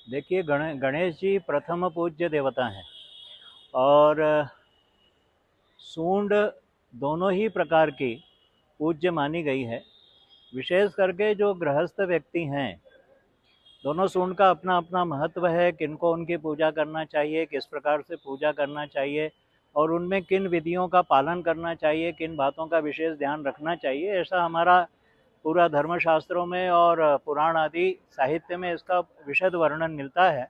देखिए, गणेश जी प्रथम पूज्य देवता हैं और सूंड दोनों ही प्रकार की पूज्य मानी गई है। विशेष करके जो गृहस्थ व्यक्ति हैं, दोनों सूंड का अपना अपना महत्व है। किनको उनकी पूजा करना चाहिए, किस प्रकार से पूजा करना चाहिए और उनमें किन विधियों का पालन करना चाहिए, किन बातों का विशेष ध्यान रखना चाहिए, ऐसा हमारा पूरा धर्मशास्त्रों में और पुराण आदि साहित्य में इसका विशद वर्णन मिलता है।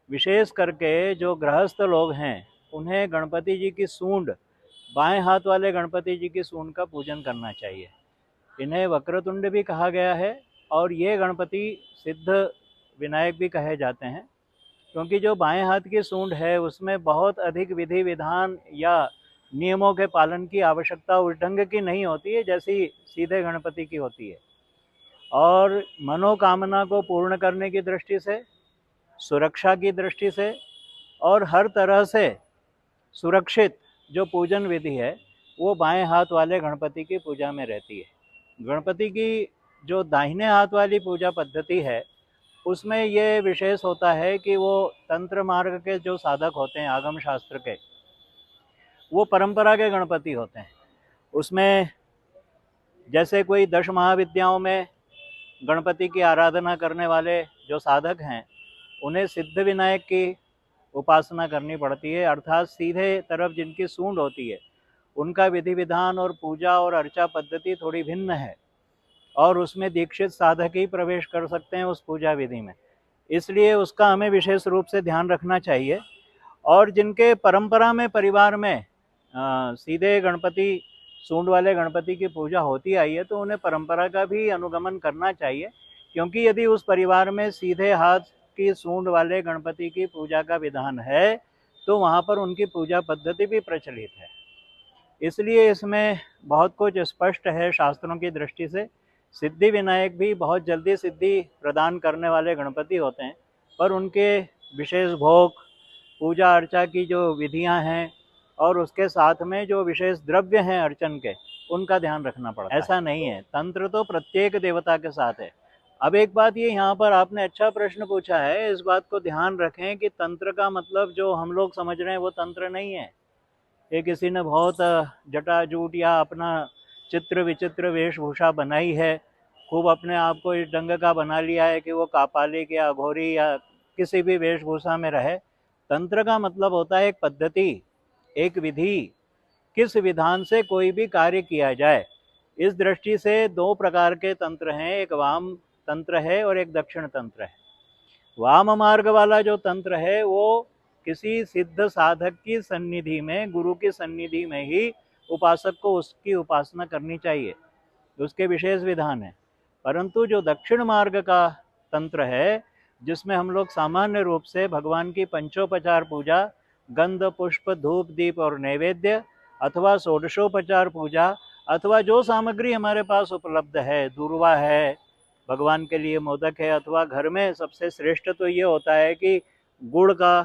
विशेष करके जो गृहस्थ लोग हैं, उन्हें गणपति जी की सूंड, बाएं हाथ वाले गणपति जी की सूंड का पूजन करना चाहिए। इन्हें वक्रतुंड भी कहा गया है और ये गणपति सिद्ध विनायक भी कहे जाते हैं, क्योंकि जो बाएं हाथ की सूंड है उसमें बहुत अधिक विधि विधान या नियमों के पालन की आवश्यकता उस ढंग की नहीं होती है जैसी सीधे गणपति की होती है। और मनोकामना को पूर्ण करने की दृष्टि से, सुरक्षा की दृष्टि से और हर तरह से सुरक्षित जो पूजन विधि है वो बाएं हाथ वाले गणपति की पूजा में रहती है। गणपति की जो दाहिने हाथ वाली पूजा पद्धति है उसमें ये विशेष होता है कि वो तंत्र मार्ग के जो साधक होते हैं, आगम शास्त्र के, वो परंपरा के गणपति होते हैं। उसमें जैसे कोई 10 महाविद्याओं में गणपति की आराधना करने वाले जो साधक हैं, उन्हें सिद्ध विनायक की उपासना करनी पड़ती है, अर्थात सीधे तरफ जिनकी सूंड होती है उनका विधि विधान और पूजा और अर्चा पद्धति थोड़ी भिन्न है और उसमें दीक्षित साधक ही प्रवेश कर सकते हैं उस पूजा विधि में। इसलिए उसका हमें विशेष रूप से ध्यान रखना चाहिए। और जिनके परंपरा में, परिवार में सीधे गणपति, सूंड वाले गणपति की पूजा होती आई है, तो उन्हें परंपरा का भी अनुगमन करना चाहिए, क्योंकि यदि उस परिवार में सीधे हाथ की सूंड वाले गणपति की पूजा का विधान है तो वहाँ पर उनकी पूजा पद्धति भी प्रचलित है। इसलिए इसमें बहुत कुछ स्पष्ट है शास्त्रों की दृष्टि से। सिद्धि विनायक भी बहुत जल्दी सिद्धि प्रदान करने वाले गणपति होते हैं, पर उनके विशेष भोग, पूजा अर्चा की जो विधियां हैं और उसके साथ में जो विशेष द्रव्य हैं अर्चन के, उनका ध्यान रखना पड़ता है। ऐसा नहीं है, तंत्र तो प्रत्येक देवता के साथ है। अब एक बात ये, यहाँ पर आपने अच्छा प्रश्न पूछा है, इस बात को ध्यान रखें कि तंत्र का मतलब जो हम लोग समझ रहे हैं वो तंत्र नहीं है। ये किसी ने बहुत जटाजूट या अपना चित्र विचित्र वेशभूषा बनाई है, खूब अपने आप को इस ढंग का बना लिया है कि वो कापालिक या अघोरी या किसी भी वेशभूषा में रहे। तंत्र का मतलब होता है एक पद्धति, एक विधि, किस विधान से कोई भी कार्य किया जाए। इस दृष्टि से दो प्रकार के तंत्र हैं, एक वाम तंत्र है और एक दक्षिण तंत्र है। वाम मार्ग वाला जो तंत्र है वो किसी सिद्ध साधक की सन्निधि में, गुरु की सन्निधि में ही उपासक को उसकी उपासना करनी चाहिए, उसके विशेष विधान है। परंतु जो दक्षिण मार्ग का तंत्र है, जिसमें हम लोग सामान्य रूप से भगवान की पंचोपचार पूजा, गंध पुष्प धूप दीप और नैवेद्य, अथवा षोडशोपचार पूजा, अथवा जो सामग्री हमारे पास उपलब्ध है, दूर्वा है, भगवान के लिए मोदक है, अथवा घर में सबसे श्रेष्ठ तो ये होता है कि गुड़ का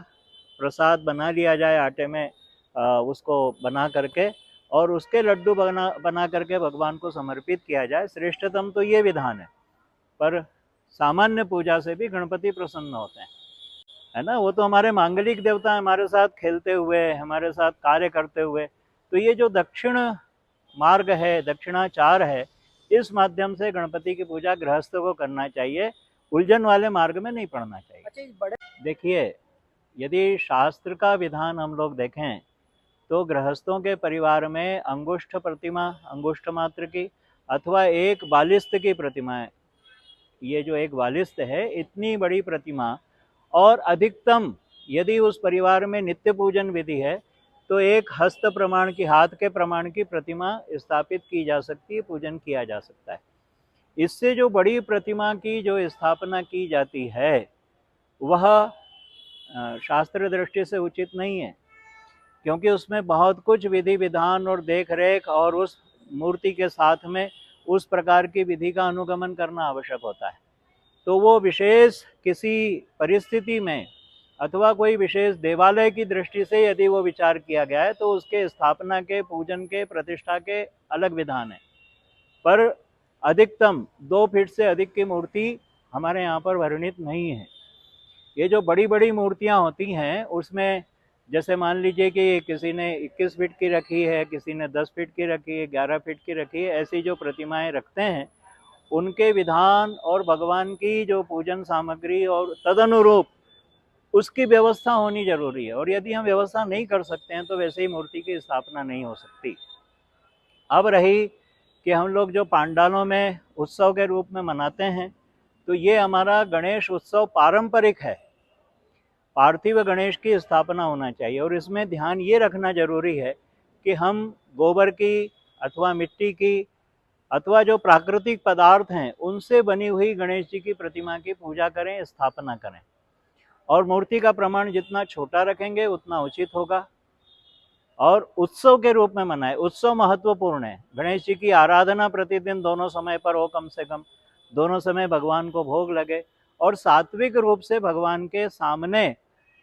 प्रसाद बना लिया जाए आटे में, उसको बना करके और उसके लड्डू बना करके भगवान को समर्पित किया जाए। श्रेष्ठतम तो ये विधान है। पर सामान्य पूजा से भी गणपति प्रसन्न होते हैं, है ना। वो तो हमारे मांगलिक देवता हैं, हमारे साथ खेलते हुए, हमारे साथ कार्य करते हुए। तो ये जो दक्षिण मार्ग है, दक्षिणाचार है, इस माध्यम से गणपति की पूजा गृहस्थ को करना चाहिए, उलझन वाले मार्ग में नहीं पड़ना चाहिए। अच्छा, देखिए, यदि शास्त्र का विधान हम लोग देखें तो गृहस्थों के परिवार में अंगुष्ठ प्रतिमा, अंगुष्ठ मात्र की, अथवा एक बालिस्त की प्रतिमा है। ये जो एक बालिस्त है, इतनी बड़ी प्रतिमा, और अधिकतम यदि उस परिवार में नित्य पूजन विधि है तो एक हस्त प्रमाण की, हाथ के प्रमाण की प्रतिमा स्थापित की जा सकती है, पूजन किया जा सकता है। इससे जो बड़ी प्रतिमा की जो स्थापना की जाती है वह शास्त्र दृष्टि से उचित नहीं है, क्योंकि उसमें बहुत कुछ विधि विधान और देख रेख और उस मूर्ति के साथ में उस प्रकार की विधि का अनुगमन करना आवश्यक होता है। तो वो विशेष किसी परिस्थिति में अथवा कोई विशेष देवालय की दृष्टि से यदि वो विचार किया गया है तो उसके स्थापना के, पूजन के, प्रतिष्ठा के अलग विधान है। पर अधिकतम 2 फीट से अधिक की मूर्ति हमारे यहाँ पर वर्णित नहीं है। ये जो बड़ी बड़ी मूर्तियाँ होती हैं उसमें जैसे मान लीजिए कि किसी ने 21 फीट की रखी है, किसी ने 10 फीट की रखी है, 11 फीट की रखी है, ऐसी जो प्रतिमाएं रखते हैं उनके विधान और भगवान की जो पूजन सामग्री और तदनुरूप उसकी व्यवस्था होनी जरूरी है। और यदि हम व्यवस्था नहीं कर सकते हैं तो वैसे ही मूर्ति की स्थापना नहीं हो सकती। अब रही कि हम लोग जो पांडालों में उत्सव के रूप में मनाते हैं, तो ये हमारा गणेश उत्सव पारंपरिक है। पार्थिव गणेश की स्थापना होना चाहिए और इसमें ध्यान ये रखना जरूरी है कि हम गोबर की अथवा मिट्टी की अथवा जो प्राकृतिक पदार्थ हैं उनसे बनी हुई गणेश जी की प्रतिमा की पूजा करें, स्थापना करें। और मूर्ति का प्रमाण जितना छोटा रखेंगे उतना उचित होगा और उत्सव के रूप में मनाएं। उत्सव महत्वपूर्ण है। गणेश जी की आराधना प्रतिदिन दोनों समय पर हो, कम से कम दोनों समय भगवान को भोग लगे और सात्विक रूप से भगवान के सामने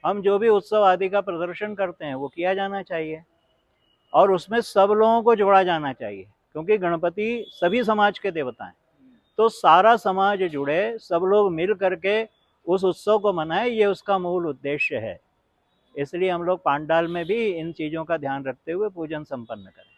हम जो भी उत्सव आदि का प्रदर्शन करते हैं वो किया जाना चाहिए और उसमें सब लोगों को जोड़ा जाना चाहिए, क्योंकि गणपति सभी समाज के देवता हैं। तो सारा समाज जुड़े, सब लोग मिल करके उस उत्सव को मनाए, ये उसका मूल उद्देश्य है। इसलिए हम लोग पांडाल में भी इन चीज़ों का ध्यान रखते हुए पूजन संपन्न करें।